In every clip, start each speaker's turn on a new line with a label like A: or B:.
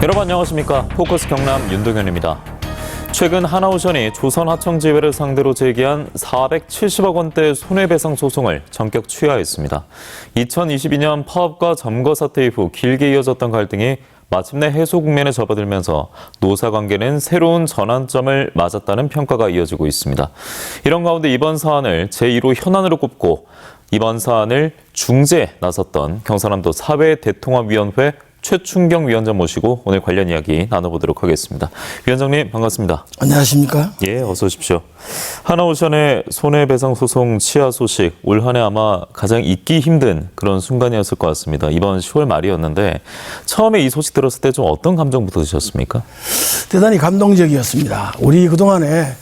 A: 여러분 안녕하십니까. 포커스 경남 윤동현입니다. 최근 하나오션이 조선하청지회를 상대로 제기한 470억 원대 손해배상 소송을 전격 취하했습니다. 2022년 파업과 점거 사태 이후 길게 이어졌던 갈등이 마침내 해소 국면에 접어들면서 노사관계는 새로운 전환점을 맞았다는 평가가 이어지고 있습니다. 이런 가운데 이번 사안을 제1호 현안으로 꼽고 이번 사안을 중재에 나섰던 경상남도 사회대통합위원회 최춘경 위원장 모시고 오늘 관련 이야기 나눠보도록 하겠습니다. 위원장님 반갑습니다.
B: 안녕하십니까?
A: 예, 어서 오십시오. 하나오션의 손해배상 소송 취하 소식 올 한 해 아마 가장 잊기 힘든 그런 순간이었을 것 같습니다. 이번 10월 말이었는데 처음에 이 소식 들었을 때 좀 어떤 감정부터 드셨습니까?
B: 대단히 감동적이었습니다. 우리 그동안에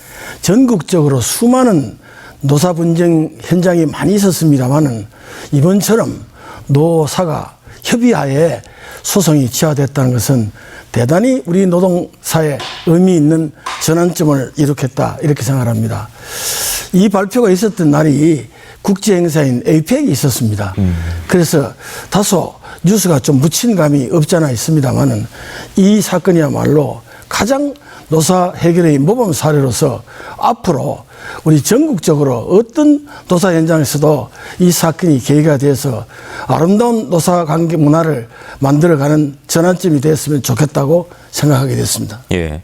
B: 전국적으로 수많은 노사 분쟁 현장이 많이 있었습니다만은 이번처럼 노사가 협의하에 소송이 취하됐다는 것은 대단히 우리 노동사에 의미 있는 전환점을 일으켰다 이렇게 생각합니다. 이 발표가 있었던 날이 국제행사인 에이펙이 있었습니다. 그래서 다소 뉴스가 좀 묻힌 감이 없잖아 있습니다만은 이 사건이야말로 가장 노사 해결의 모범 사례로서 앞으로 우리 전국적으로 어떤 노사 현장에서도 이 사건이 계기가 돼서 아름다운 노사 관계 문화를 만들어가는 전환점이 됐으면 좋겠다고 생각하게 됐습니다.
A: 예,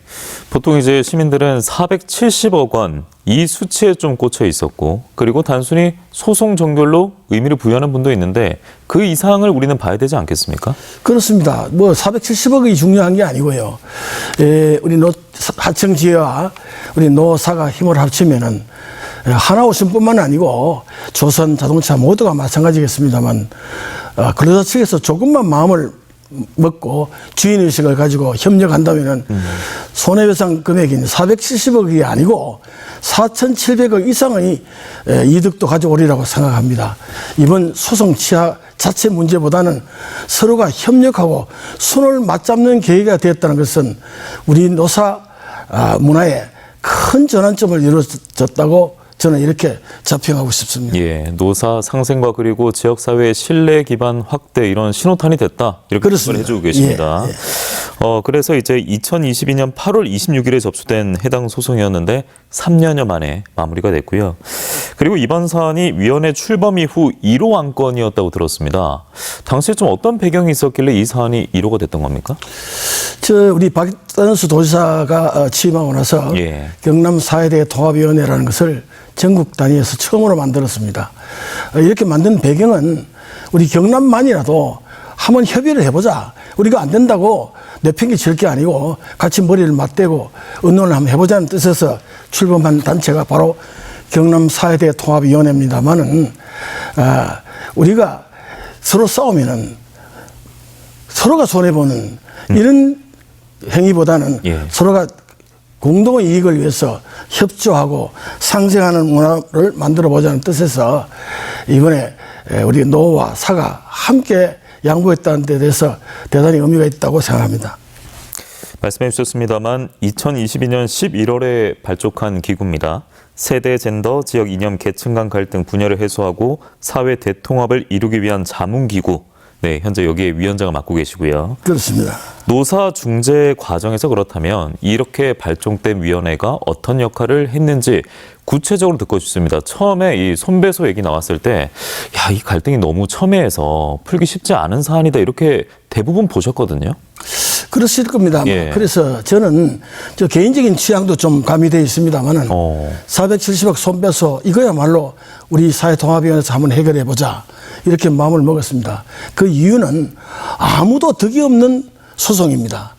A: 보통 이제 시민들은 470억 원 이 수치에 좀 꽂혀 있었고 그리고 단순히 소송 정결로 의미를 부여하는 분도 있는데 그 이상을 우리는 봐야 되지 않겠습니까?
B: 그렇습니다. 뭐 470억이 중요한 게 아니고요. 우리 하청지회와 우리 노사가 힘을 합치면은 하나오션뿐만 아니고 조선 자동차 모두가 마찬가지겠습니다만 근로자 측에서 조금만 마음을 먹고 주인의식을 가지고 협력한다면은 손해배상 금액인 470억이 아니고 4,700억 이상의 이득도 가져오리라고 생각합니다. 이번 소송 취하 자체 문제보다는 서로가 협력하고 손을 맞잡는 계기가 되었다는 것은 우리 노사 문화에 큰 전환점을 이루어졌다고 저는 이렇게 자평하고 싶습니다.
A: 예, 노사 상생과 그리고 지역사회의 신뢰 기반 확대 이런 신호탄이 됐다 이렇게 말씀을 해주고 계십니다.
B: 예, 예.
A: 그래서 이제 2022년 8월 26일에 접수된 해당 소송이었는데 3년여 만에 마무리가 됐고요. 그리고 이번 사안이 위원회 출범 이후 1호 안건이었다고 들었습니다. 당시에 좀 어떤 배경이 있었길래 이 사안이 1호가 됐던 겁니까?
B: 우리 박단수 도지사가 취임하고 나서
A: 예.
B: 경남 사회대 통합위원회라는 것을 전국 단위에서 처음으로 만들었습니다. 이렇게 만든 배경은 우리 경남만이라도 한번 협의를 해보자. 우리가 안 된다고 내팽개칠 게 아니고 같이 머리를 맞대고 의논을 한번 해보자는 뜻에서 출범한 단체가 바로 경남 사회대 통합위원회입니다만은 우리가 서로 싸우면은 서로가 손해보는 이런 행위보다는
A: 예.
B: 서로가 공동의 이익을 위해서 협조하고 상생하는 문화를 만들어 보자는 뜻에서 이번에 우리 노와 사가 함께 양보했다는 데 대해서 대단히 의미가 있다고 생각합니다.
A: 말씀해 주셨습니다만 2022년 11월에 발족한 기구입니다. 세대, 젠더, 지역 이념, 계층 간 갈등 분열을 해소하고 사회 대통합을 이루기 위한 자문기구. 네, 현재 여기에 위원장을 맡고 계시고요.
B: 그렇습니다.
A: 노사 중재 과정에서 그렇다면 이렇게 발족된 위원회가 어떤 역할을 했는지 구체적으로 듣고 싶습니다. 처음에 이 손배소 얘기 나왔을 때, 야, 이 갈등이 너무 첨예해서 풀기 쉽지 않은 사안이다 이렇게 대부분 보셨거든요.
B: 그러실 겁니다.
A: 예.
B: 그래서 저는 저 개인적인 취향도 좀 가미되어 있습니다만은 470억 손배소 이거야말로 우리 사회통합위원회에서 한번 해결해 보자 이렇게 마음을 먹었습니다. 그 이유는 아무도 덕이 없는 소송입니다.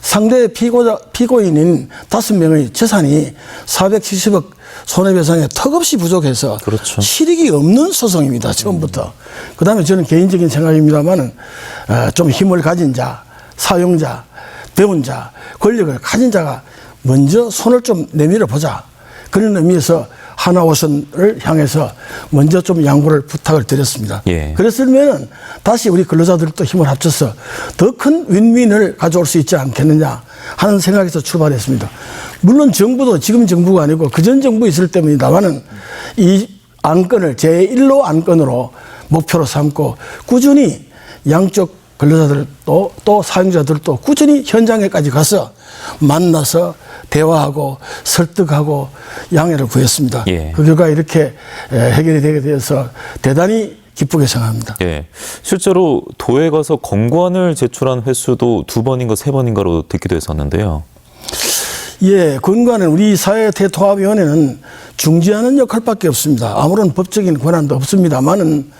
B: 상대 피고인인 5명의 재산이 470억 손해배상에 턱없이 부족해서
A: 그렇죠.
B: 실익이 없는 소송입니다. 처음부터. 그다음에 저는 개인적인 생각입니다만은 좀 힘을 가진 자, 사용자, 배운 자, 권력을 가진 자가 먼저 손을 좀 내밀어 보자. 그런 의미에서 하나오션을 향해서 먼저 좀 양보를 부탁을 드렸습니다.
A: 예.
B: 그랬으면 다시 우리 근로자들도 힘을 합쳐서 더 큰 윈윈을 가져올 수 있지 않겠느냐 하는 생각에서 출발했습니다. 물론 정부도 지금 정부가 아니고 그전 정부 있을 때문이다만은 이 안건을 제1호 안건으로 목표로 삼고 꾸준히 양쪽 근로자들도 또 사용자들도 꾸준히 현장에까지 가서 만나서 대화하고 설득하고 양해를 구했습니다.
A: 예.
B: 그 결과 이렇게 해결이 되게 되어서 대단히 기쁘게 생각합니다.
A: 예. 실제로 도에 가서 권고안을 제출한 횟수도 2번인가 3번인가로 듣기도 했었는데요.
B: 예, 권고안은 우리 사회 대통합위원회는 중지하는 역할밖에 없습니다. 아무런 법적인 권한도 없습니다만은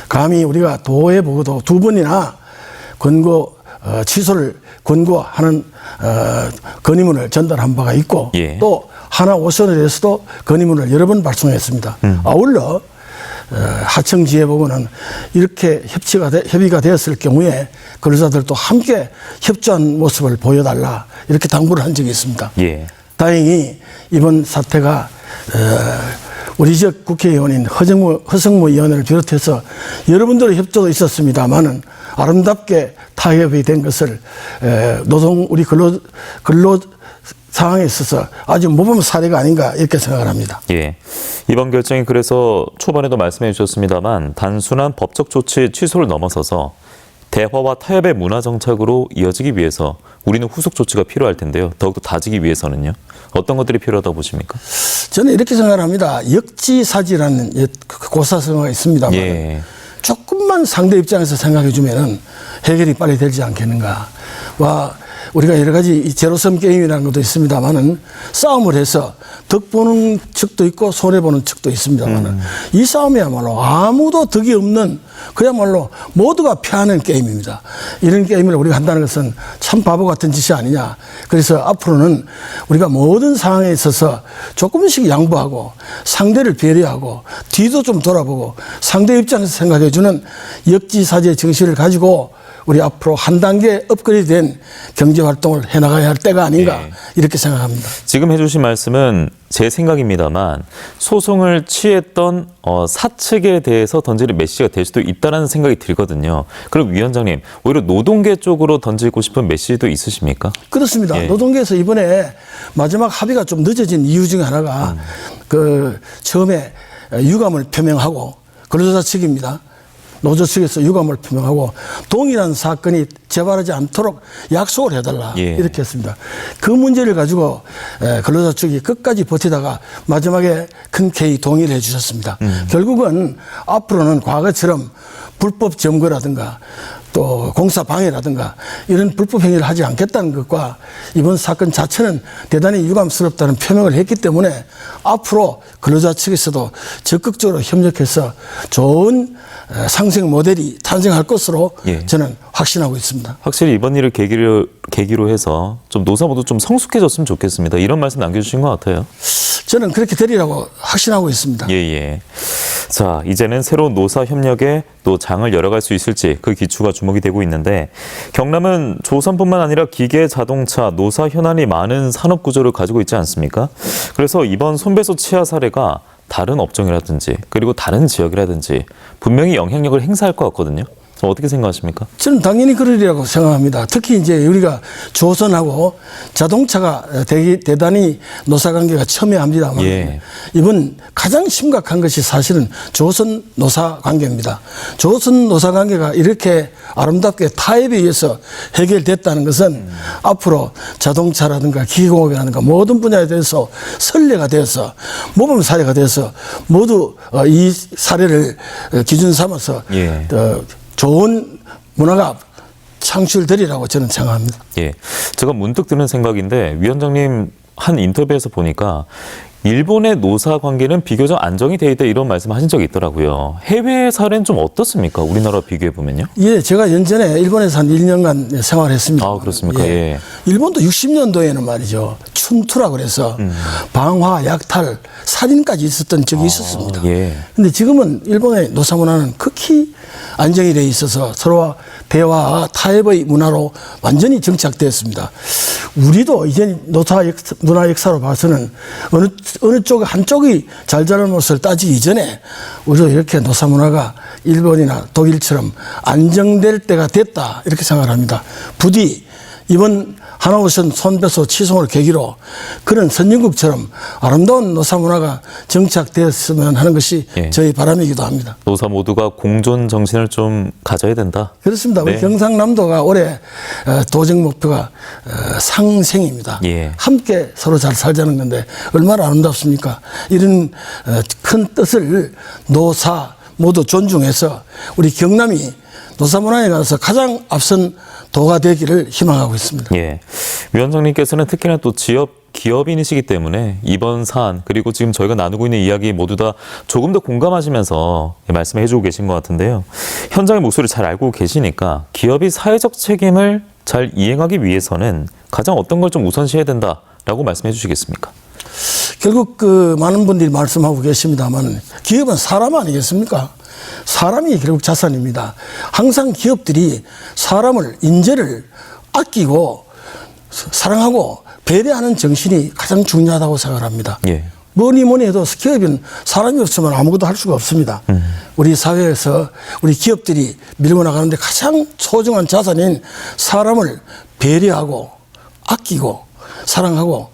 B: 감히 우리가 도에 보고도 2번이나 권고 취소를 권고하는 건의문을 전달한 바가 있고
A: 예.
B: 또 하나오션에 대해서도 건의문을 여러 번 발송했습니다. 아울러 하청지혜보고는 이렇게 협의가 되었을 경우에 근로자들도 함께 협조한 모습을 보여달라 이렇게 당부를 한 적이 있습니다.
A: 예.
B: 다행히 이번 사태가 우리 지역 국회의원인 허성무 의원을 비롯해서 여러분들의 협조도 있었습니다만은 아름답게 타협이 된 것을 우리 근로 상황에 있어서 아주 모범 사례가 아닌가 이렇게 생각을 합니다.
A: 예. 이번 결정이 그래서 초반에도 말씀해 주셨습니다만 단순한 법적 조치 취소를 넘어서서 대화와 타협의 문화 정착으로 이어지기 위해서 우리는 후속 조치가 필요할 텐데요. 더욱더 다지기 위해서는요. 어떤 것들이 필요하다고 보십니까?
B: 저는 이렇게 생각을 합니다. 역지사지라는 고사성어가 있습니다만
A: 예.
B: 조금만 상대 입장에서 생각해 주면은 해결이 빨리 되지 않겠는가. 우리가 여러 가지 제로섬 게임이라는 것도 있습니다만은 싸움을 해서 덕 보는 측도 있고 손해 보는 측도 있습니다만은 이 싸움이야말로 아무도 덕이 없는 그야말로 모두가 패하는 게임입니다. 이런 게임을 우리가 한다는 것은 참 바보 같은 짓이 아니냐. 그래서 앞으로는 우리가 모든 상황에 있어서 조금씩 양보하고 상대를 배려하고 뒤도 좀 돌아보고 상대 입장에서 생각해 주는 역지사지의 정신을 가지고 우리 앞으로 한 단계 업그레이드된 경제활동을 해나가야 할 때가 아닌가
A: 네.
B: 이렇게 생각합니다.
A: 지금 해주신 말씀은 제 생각입니다만 소송을 취했던 사측에 대해서 던지는 메시지가 될 수도 있다는 생각이 들거든요. 그럼 위원장님 오히려 노동계 쪽으로 던지고 싶은 메시지도 있으십니까?
B: 그렇습니다.
A: 예.
B: 노동계에서 이번에 마지막 합의가 좀 늦어진 이유 중에 하나가 처음에 유감을 표명하고 근로자 측입니다. 노조 측에서 유감을 표명하고 동일한 사건이 재발하지 않도록 약속을 해달라
A: 예.
B: 이렇게 했습니다. 그 문제를 가지고 근로자 측이 끝까지 버티다가 마지막에 흔쾌히 동의를 해 주셨습니다. 결국은 앞으로는 과거처럼 불법 점거라든가 또 공사 방해라든가 이런 불법 행위를 하지 않겠다는 것과 이번 사건 자체는 대단히 유감스럽다는 표명을 했기 때문에 앞으로 근로자 측에서도 적극적으로 협력해서 좋은 상생 모델이 탄생할 것으로
A: 예.
B: 저는 확신하고 있습니다.
A: 확실히 이번 일을 계기로 해서 좀 노사 모두 좀 성숙해졌으면 좋겠습니다. 이런 말씀 남겨주신 것 같아요.
B: 저는 그렇게 되리라고 확신하고 있습니다.
A: 예. 자, 이제는 새로운 노사 협력에 또 장을 열어갈 수 있을지 그 기초가 주목이 되고 있는데 경남은 조선뿐만 아니라 기계, 자동차, 노사 현안이 많은 산업 구조를 가지고 있지 않습니까? 그래서 이번 손배소 치하 사례가 다른 업종이라든지 그리고 다른 지역이라든지 분명히 영향력을 행사할 것 같거든요. 어떻게 생각하십니까?
B: 저는 당연히 그러리라고 생각합니다. 특히 이제 우리가 조선하고 자동차가 대단히 노사관계가 첨예합니다만
A: 예.
B: 이번 가장 심각한 것이 사실은 조선 노사관계입니다. 조선 노사관계가 이렇게 아름답게 타협에 의해서 해결됐다는 것은 앞으로 자동차라든가 기계공업이라든가 모든 분야에 대해서 선례가 되어서 모범 사례가 되어서 모두 이 사례를 기준 삼아서
A: 예.
B: 좋은 문화가 창출되리라고 저는 생각합니다.
A: 예, 제가 문득 드는 생각인데 위원장님 한 인터뷰에서 보니까 일본의 노사 관계는 비교적 안정이 돼 있다 이런 말씀하신 적이 있더라고요. 해외 사례는 좀 어떻습니까? 우리나라 비교해 보면요.
B: 예, 제가 연전에 일본에서 한 1년간 생활했습니다.
A: 아, 그렇습니까? 예.
B: 일본도 60년도에는 말이죠. 춘투라 그래서 방화, 약탈, 살인까지 있었던 적이 있었습니다.
A: 예.
B: 근데 지금은 일본의 노사 문화는 극히 안정이 돼 있어서 서로와 대화와 타협의 문화로 완전히 정착되었습니다. 우리도 이제 노사 문화 역사로 봐서는 어느 쪽 한쪽이 잘잘못을 따지기 이전에 우리도 이렇게 노사 문화가 일본이나 독일처럼 안정될 때가 됐다 이렇게 생각합니다. 부디 이번 하나오션 손배소 취송을 계기로 그런 선진국처럼 아름다운 노사 문화가 정착되었으면 하는 것이
A: 예.
B: 저희 바람이기도 합니다.
A: 노사 모두가 공존 정신을 좀 가져야 된다.
B: 그렇습니다.
A: 네.
B: 우리 경상남도가 올해 도정 목표가 상생입니다.
A: 예.
B: 함께 서로 잘 살자는 건데 얼마나 아름답습니까? 이런 큰 뜻을 노사 모두 존중해서 우리 경남이 노사 문화에 관해서 가장 앞선 도가 되기를 희망하고 있습니다.
A: 예. 위원장님께서는 특히나 또 기업인이시기 때문에 이번 사안 그리고 지금 저희가 나누고 있는 이야기 모두 다 조금 더 공감하시면서 말씀해 주고 계신 것 같은데요. 현장의 목소리를 잘 알고 계시니까 기업이 사회적 책임을 잘 이행하기 위해서는 가장 어떤 걸 좀 우선시해야 된다라고 말씀해 주시겠습니까?
B: 결국 많은 분들이 말씀하고 계십니다만 기업은 사람 아니겠습니까? 사람이 결국 자산입니다. 항상 기업들이 사람을 인재를 아끼고 사랑하고 배려하는 정신이 가장 중요하다고 생각합니다.
A: 예.
B: 뭐니 해도 기업은 사람이 없으면 아무것도 할 수가 없습니다. 우리 사회에서 우리 기업들이 밀고 나가는데 가장 소중한 자산인 사람을 배려하고 아끼고 사랑하고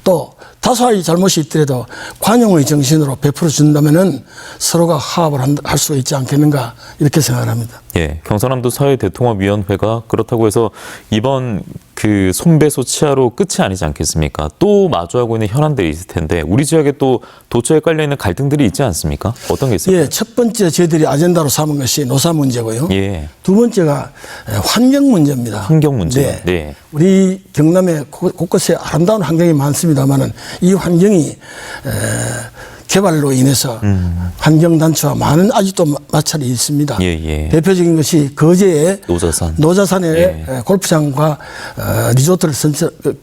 B: 또 다소의 잘못이 있더라도 관용의 정신으로 베풀어 준다면은 서로가 화합을 할 수가 있지 않겠는가 이렇게 생각합니다.
A: 예, 경상남도 사회대통합위원회가 그렇다고 해서 이번 그 손배소 치하로 끝이 아니지 않겠습니까? 또 마주하고 있는 현안들이 있을 텐데 우리 지역에 또 도처에 깔려 있는 갈등들이 있지 않습니까? 어떤 게 있을까요?
B: 예, 첫 번째 저희들이 아젠다로 삼은 것이 노사 문제고요.
A: 예.
B: 두 번째가 환경 문제입니다.
A: 환경 문제.
B: 네.
A: 네.
B: 우리 경남에 곳곳에 아름다운 환경이 많습니다만은 이 환경이 개발로 인해서 환경단체와 많은 아직도 마찰이 있습니다.
A: 예.
B: 대표적인 것이 거제의 노자산의
A: 예.
B: 골프장과 리조트를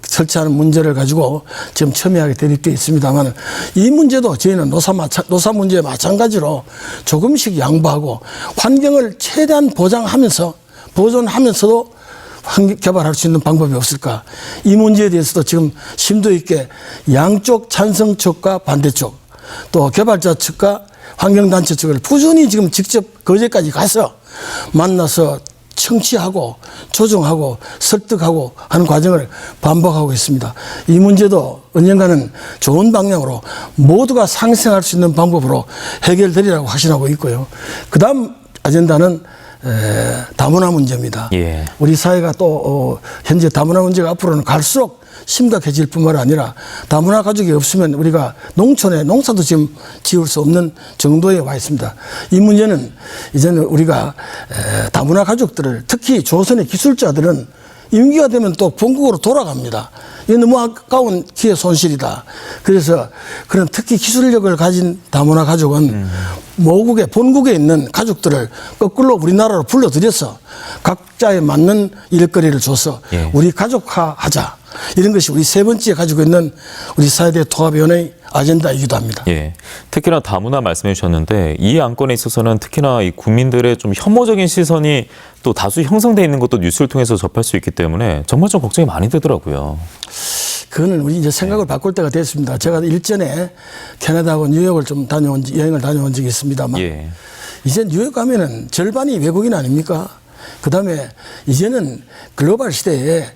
B: 설치하는 문제를 가지고 지금 첨예하게 대립되어 있습니다만 이 문제도 저희는 노사 문제에 마찬가지로 조금씩 양보하고 환경을 최대한 보존하면서도 개발할 수 있는 방법이 없을까. 이 문제에 대해서도 지금 심도 있게 양쪽 찬성 측과 반대쪽 또 개발자 측과 환경단체 측을 꾸준히 지금 직접 거제까지 가서 만나서 청취하고 조정하고 설득하고 하는 과정을 반복하고 있습니다. 이 문제도 언젠가는 좋은 방향으로 모두가 상생할 수 있는 방법으로 해결되리라고 확신하고 있고요. 그 다음 아젠다는 다문화 문제입니다.
A: 예.
B: 우리 사회가 또 현재 다문화 문제가 앞으로는 갈수록 심각해질 뿐만 아니라 다문화 가족이 없으면 우리가 농촌에 농사도 지금 지을 수 없는 정도에 와 있습니다. 이 문제는 이제는 우리가 다문화 가족들을 특히 조선의 기술자들은 임기가 되면 또 본국으로 돌아갑니다. 이게 너무 아까운 기회 손실이다. 그래서 그런 특히 기술력을 가진 다문화 가족은 본국에 있는 가족들을 거꾸로 우리나라로 불러들여서 각자에 맞는 일거리를 줘서
A: 예.
B: 우리 가족화하자. 이런 것이 우리 세 번째 가지고 있는 우리 사회대 통합위원회의 아젠다이기도 합니다.
A: 예. 특히나 다문화 말씀해 주셨는데 이 안건에 있어서는 특히나 이 국민들의 좀 혐오적인 시선이 또 다수 형성되어 있는 것도 뉴스를 통해서 접할 수 있기 때문에 정말 좀 걱정이 많이 되더라고요.
B: 그거는 우리 이제 생각을 바꿀 때가 됐습니다. 제가 일전에 캐나다하고 뉴욕을 좀 여행을 다녀온 적이 있습니다만
A: 예.
B: 이제 뉴욕 가면은 절반이 외국인 아닙니까? 그 다음에 이제는 글로벌 시대에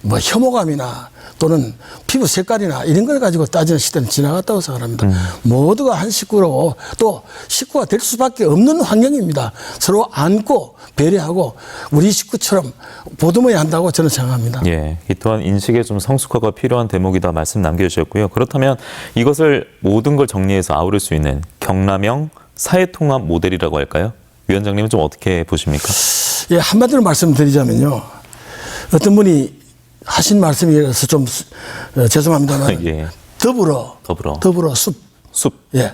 B: 뭐 혐오감이나 또는 피부 색깔이나 이런 걸 가지고 따지는 시대는 지나갔다고 생각합니다. 모두가 한 식구로 또 식구가 될 수밖에 없는 환경입니다. 서로 안고 배려하고 우리 식구처럼 보듬어야 한다고 저는 생각합니다.
A: 예, 이 또한 인식의 좀 성숙화가 필요한 대목이다 말씀 남겨주셨고요. 그렇다면 이것을 모든 걸 정리해서 아우를 수 있는 경남형 사회통합 모델이라고 할까요? 위원장님은 좀 어떻게 보십니까?
B: 예, 한마디로 말씀드리자면요. 어떤 분이 하신 말씀이라서 좀 죄송합니다만
A: 예.
B: 더불어 숲. 예.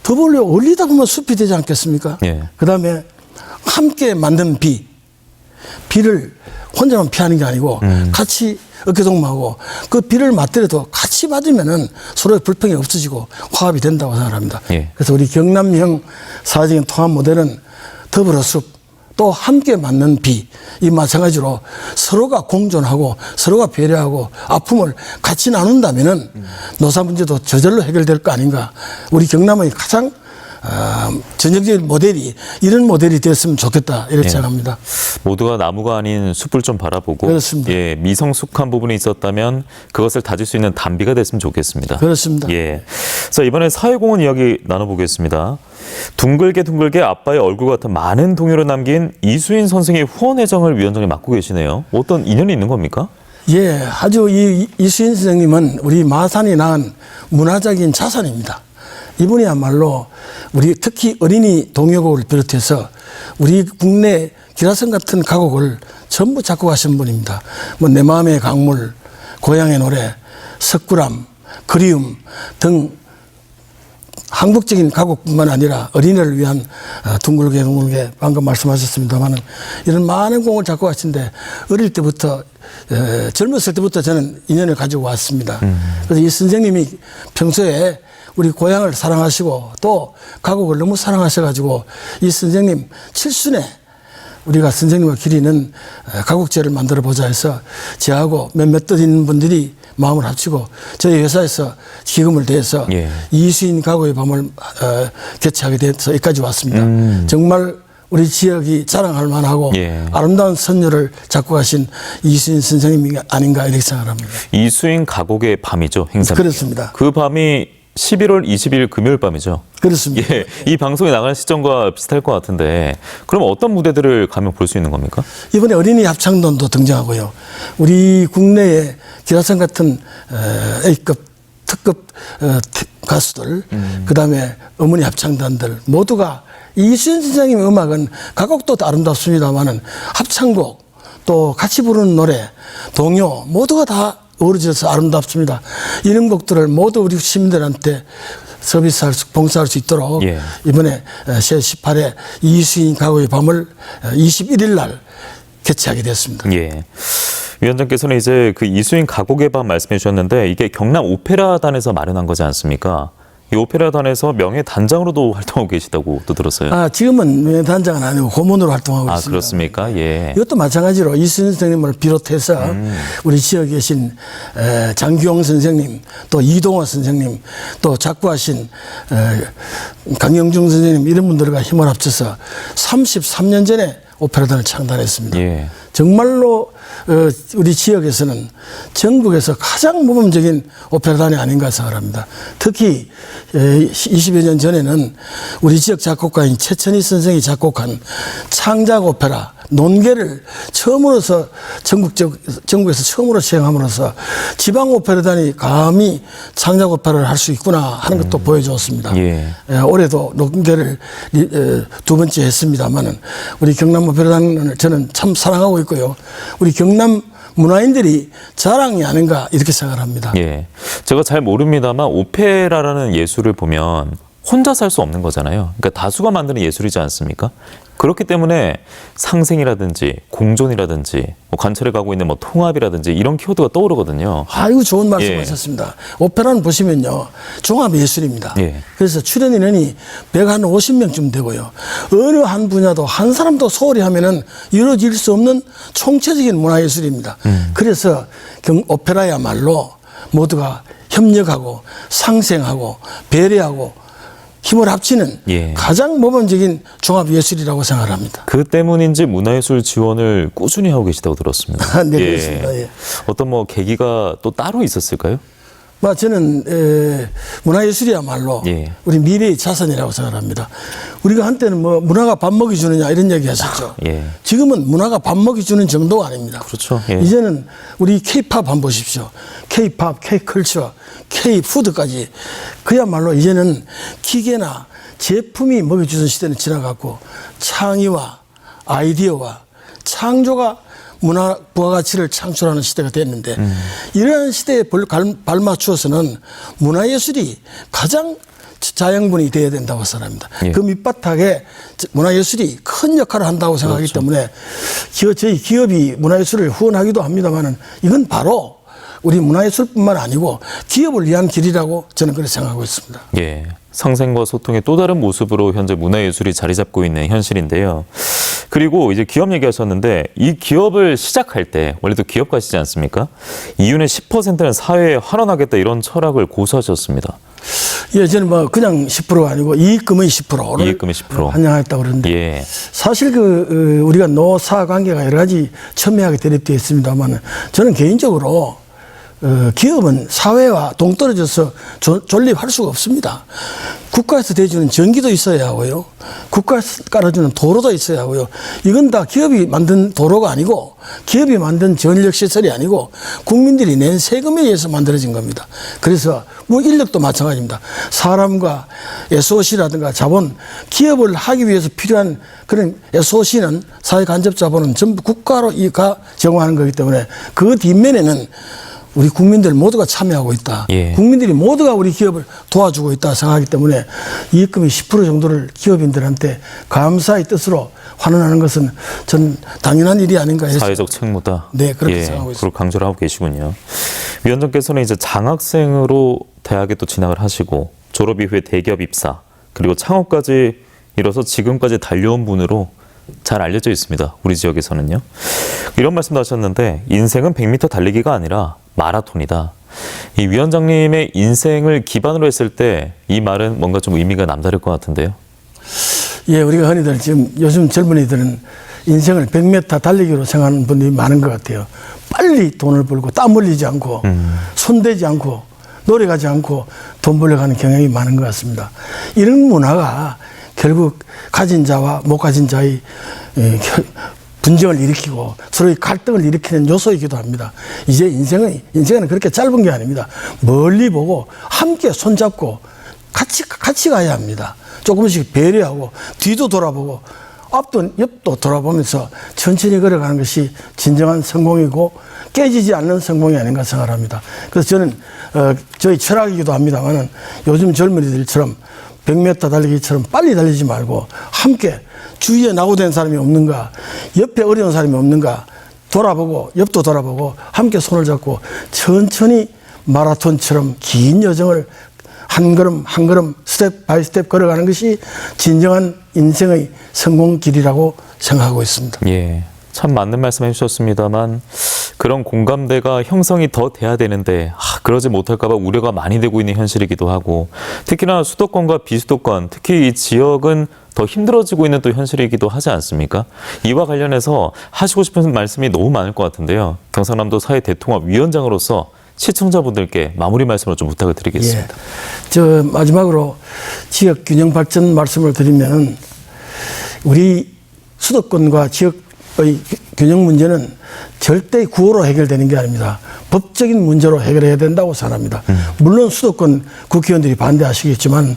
B: 더불어 올리다 보면 숲이 되지 않겠습니까?
A: 예.
B: 그다음에 함께 만든 비를 혼자만 피하는 게 아니고 같이 어깨동무하고 그 비를 맞더라도 같이 맞으면은 서로의 불평이 없어지고 화합이 된다고 생각합니다.
A: 예.
B: 그래서 우리 경남형 사회적인 통합 모델은 더불어 숲. 또 함께 맞는 비, 이 마찬가지로 서로가 공존하고 서로가 배려하고 아픔을 같이 나눈다면은 노사 문제도 저절로 해결될 거 아닌가. 우리 경남의 가장 전형적인 모델이 이런 모델이 됐으면 좋겠다 이렇게 생각합니다.
A: 모두가 나무가 아닌 숲을 좀 바라보고
B: 그렇습니다.
A: 예, 미성숙한 부분이 있었다면 그것을 다질 수 있는 단비가 됐으면 좋겠습니다.
B: 그렇습니다.
A: 예. 자, 이번에 사회공헌 이야기 나눠보겠습니다. 둥글게 아빠의 얼굴 같은 많은 동요를 남긴 이수인 선생의 후원회장을 위원장이 맡고 계시네요. 어떤 인연이 있는 겁니까?
B: 예, 아주 이수인 선생님은 우리 마산이 낳은 문화적인 자산입니다. 이분이야말로 우리 특히 어린이 동요곡을 비롯해서 우리 국내 기라성 같은 가곡을 전부 작곡하신 분입니다. 뭐 내 마음의 강물, 고향의 노래, 석굴암, 그리움 등 한국적인 가곡뿐만 아니라 어린이를 위한 둥글게 방금 말씀하셨습니다만 이런 많은 곡을 작곡하신데 어릴 때부터 젊었을 때부터 저는 인연을 가지고 왔습니다. 그래서 이 선생님이 평소에 우리 고향을 사랑하시고 또 가곡을 너무 사랑하셔가지고 이 선생님 칠순에 우리가 선생님과 기리는 가곡제를 만들어 보자 해서 저하고 몇몇 있는 분들이 마음을 합치고 저희 회사에서 기금을 대해서 이수인 가곡의 밤을 개최하게 돼서 여기까지 왔습니다. 정말 우리 지역이 자랑할 만하고 아름다운 선율을 작곡하신 이수인 선생님이 아닌가 이렇게 생각합니다.
A: 이수인 가곡의 밤이죠, 행사.
B: 그렇습니다.
A: 그 밤이 11월 20일 금요일 밤이죠.
B: 그렇습니다.
A: 예, 이 방송이 나가는 시점과 비슷할 것 같은데 그럼 어떤 무대들을 가면 볼 수 있는 겁니까?
B: 이번에 어린이 합창단도 등장하고요. 우리 국내의 기라성 같은 A급, 특급 가수들, 그다음에 어머니 합창단들 모두가 이수연 선생님의 음악은 가곡도 아름답습니다만은 합창곡 또 같이 부르는 노래, 동요 모두가 다 어우러져서 아름답습니다. 이런 곡들을 모두 우리 시민들한테 서비스할 수, 봉사할 수 있도록 이번에 제18회 이수인 가곡의 밤을 21일 날 개최하게 됐습니다.
A: 예. 위원장께서는 이제 그 이수인 가곡의 밤 말씀해 주셨는데 이게 경남 오페라단에서 마련한 거지 않습니까? 이 오페라단에서 명예 단장으로도 활동하고 계시다고 또 들었어요.
B: 지금은 명예 단장은 아니고 고문으로 활동하고 있습니다.
A: 그렇습니까? 예.
B: 이것도 마찬가지로 이수인 선생님을 비롯해서 우리 지역에 계신 장규용 선생님, 또 이동호 선생님, 또 작곡하신 강영중 선생님 이런 분들과 힘을 합쳐서 33년 전에 오페라단을 창단했습니다. 정말로 우리 지역에서는 전국에서 가장 모범적인 오페라단이 아닌가 생각합니다. 특히 20여 년 전에는 우리 지역 작곡가인 최천희 선생이 작곡한 창작 오페라 논계를 처음으로서 전국에서 처음으로 시행함으로써 지방 오페라단이 감히 창작 오페라를 할 수 있구나 하는 것도 보여주었습니다. 올해도 논계를 두 번째 했습니다만은 우리 경남 오페라단을 저는 참 사랑하고 있고요. 우리 경남 문화인들이 자랑이 아닌가 이렇게 생각을 합니다.
A: 제가 잘 모릅니다만 오페라라는 예술을 보면 혼자서 할 수 없는 거잖아요. 그러니까 다수가 만드는 예술이지 않습니까? 그렇기 때문에 상생이라든지 공존이라든지 뭐 관철에 가고 있는 뭐 통합이라든지 이런 키워드가 떠오르거든요.
B: 아이고 좋은 말씀하셨습니다. 오페라는 보시면요 종합 예술입니다. 그래서 출연 인원이 150명쯤 되고요. 어느 한 분야도 한 사람도 소홀히 하면은 이루어질 수 없는 총체적인 문화예술입니다. 그래서 오페라야말로 모두가 협력하고 상생하고 배려하고 힘을 합치는 가장 모범적인 종합예술이라고 생각합니다.
A: 그 때문인지 문화예술 지원을 꾸준히 하고 계시다고 들었습니다.
B: 네, 그렇습니다.
A: 어떤 뭐 계기가 또 따로 있었을까요?
B: 저는 문화예술이야말로 우리 미래의 자산이라고 생각합니다. 우리가 한때는 뭐 문화가 밥 먹이 주느냐 이런 얘기 하셨죠. 지금은 문화가 밥 먹이 주는 정도가 아닙니다.
A: 그렇죠.
B: 이제는 우리 K-팝 한번 보십시오. K-팝, K-컬처, K-푸드까지 그야말로 이제는 기계나 제품이 먹여주는 시대는 지나갔고 창의와 아이디어와 창조가 문화 부가가치를 창출하는 시대가 됐는데 이러한 시대에 발맞추어서는 문화예술이 가장 자양분이 되어야 된다고 생각합니다. 그 밑바닥에 문화예술이 큰 역할을 한다고 생각하기 때문에 저희 기업이 문화예술을 후원하기도 합니다만 이건 바로 우리 문화예술뿐만 아니고 기업을 위한 길이라고 저는 그렇게 생각하고 있습니다.
A: 상생과 소통의 또 다른 모습으로 현재 문화예술이 자리 잡고 있는 현실인데요. 그리고 이제 기업 얘기하셨는데 이 기업을 시작할 때 원래도 기업 가시지 않습니까? 이윤의 10%는 사회에 환원하겠다 이런 철학을 고수하셨습니다.
B: 예, 저는 뭐 그냥 10%가 아니고 이익금의 10%를
A: 이익금의 10%.
B: 환영하겠다고 그러는데
A: 예.
B: 사실 우리가 노사 관계가 여러 가지 첨예하게 대립되어 있습니다만 저는 개인적으로 기업은 사회와 동떨어져서 존립할 수가 없습니다. 국가에서 대주는 전기도 있어야 하고요. 국가에서 깔아주는 도로도 있어야 하고요. 이건 다 기업이 만든 도로가 아니고 기업이 만든 전력시설이 아니고 국민들이 낸 세금에 의해서 만들어진 겁니다. 그래서 뭐 인력도 마찬가지입니다. 사람과 SOC라든가 자본, 기업을 하기 위해서 필요한 그런 SOC는 사회간접자본은 전부 국가로 제공하는 거기 때문에 그 뒷면에는 우리 국민들 모두가 참여하고 있다.
A: 예.
B: 국민들이 모두가 우리 기업을 도와주고 있다 생각하기 때문에 이익금의 10% 정도를 기업인들한테 감사의 뜻으로 환원하는 것은 전 당연한 일이 아닌가 해서
A: 사회적 책무다.
B: 네, 그렇게
A: 예,
B: 생각하고 있습니다.
A: 그걸 강조를 하고 계시군요. 위원장께서는 이제 장학생으로 대학에 또 진학을 하시고 졸업 이후에 대기업 입사 그리고 창업까지 이뤄서 지금까지 달려온 분으로 잘 알려져 있습니다. 우리 지역에서는요. 이런 말씀도 하셨는데 인생은 100m 달리기가 아니라 마라톤이다. 이 위원장님의 인생을 기반으로 했을 때 이 말은 뭔가 좀 의미가 남다를 것 같은데요.
B: 예, 우리가 흔히들 지금 요즘 젊은이들은 인생을 100m 달리기로 생각하는 분들이 많은 것 같아요. 빨리 돈을 벌고 땀 흘리지 않고 손대지 않고 노력하지 않고 돈 벌려가는 경향이 많은 것 같습니다. 이런 문화가 결국 가진 자와 못 가진 자의 분쟁을 일으키고 서로의 갈등을 일으키는 요소이기도 합니다. 이제 인생은 그렇게 짧은 게 아닙니다. 멀리 보고 함께 손잡고 같이 가야 합니다. 조금씩 배려하고 뒤도 돌아보고 앞도 옆도 돌아보면서 천천히 걸어가는 것이 진정한 성공이고 깨지지 않는 성공이 아닌가 생각합니다. 그래서 저는 저희 철학이기도 합니다만은 요즘 젊은이들처럼 100m 달리기처럼 빨리 달리지 말고 함께 주위에 낙오된 사람이 없는가, 옆에 어려운 사람이 없는가 돌아보고 옆도 돌아보고 함께 손을 잡고 천천히 마라톤처럼 긴 여정을 한 걸음 한 걸음 스텝 바이 스텝 걸어가는 것이 진정한 인생의 성공 길이라고 생각하고 있습니다.
A: 예, 참 맞는 말씀 해주셨습니다만 그런 공감대가 형성이 더 돼야 되는데 그러지 못할까 봐 우려가 많이 되고 있는 현실이기도 하고 특히나 수도권과 비수도권 특히 이 지역은 더 힘들어지고 있는 또 현실이기도 하지 않습니까? 이와 관련해서 하시고 싶은 말씀이 너무 많을 것 같은데요. 경상남도 사회대통합위원장으로서 시청자분들께 마무리 말씀을 좀 부탁을 드리겠습니다.
B: 예. 저 마지막으로 지역 균형 발전 말씀을 드리면 우리 수도권과 지역의 균형 문제는 절대 구호로 해결되는 게 아닙니다. 법적인 문제로 해결해야 된다고 생각합니다. 물론 수도권 국회의원들이 반대하시겠지만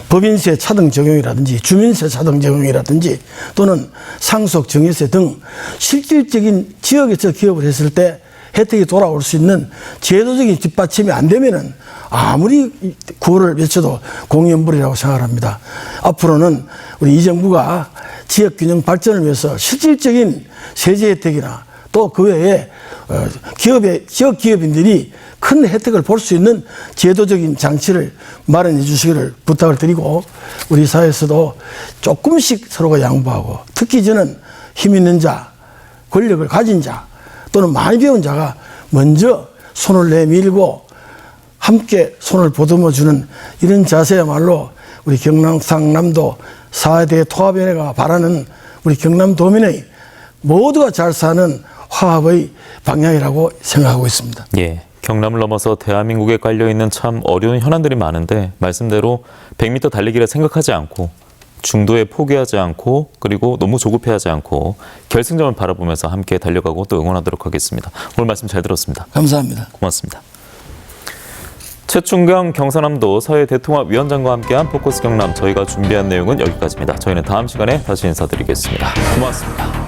B: 법인세 차등 적용이라든지 주민세 차등 적용이라든지 또는 상속 정유세 등 실질적인 지역에서 기업을 했을 때 혜택이 돌아올 수 있는 제도적인 뒷받침이 안 되면은 아무리 구호를 외쳐도 공연불이라고 생각합니다. 앞으로는 우리 이 정부가 지역 균형 발전을 위해서 실질적인 세제 혜택이나 또 그 외에 지역 기업인들이 큰 혜택을 볼 수 있는 제도적인 장치를 마련해 주시기를 부탁을 드리고 우리 사회에서도 조금씩 서로가 양보하고 특히 저는 힘 있는 자, 권력을 가진 자 또는 많이 배운 자가 먼저 손을 내밀고 함께 손을 보듬어주는 이런 자세야말로 우리 경상남도 4대 통합위원회가 바라는 우리 경남도민의 모두가 잘 사는 화합의 방향이라고 생각하고 있습니다.
A: 예, 경남을 넘어서 대한민국에 깔려있는 참 어려운 현안들이 많은데 말씀대로 100m 달리기를 생각하지 않고 중도에 포기하지 않고 그리고 너무 조급해하지 않고 결승점을 바라보면서 함께 달려가고 또 응원하도록 하겠습니다. 오늘 말씀 잘 들었습니다.
B: 감사합니다.
A: 고맙습니다. 최충경 경상남도 사회대통합위원장과 함께한 포커스 경남 저희가 준비한 내용은 여기까지입니다. 저희는 다음 시간에 다시 인사드리겠습니다. 고맙습니다.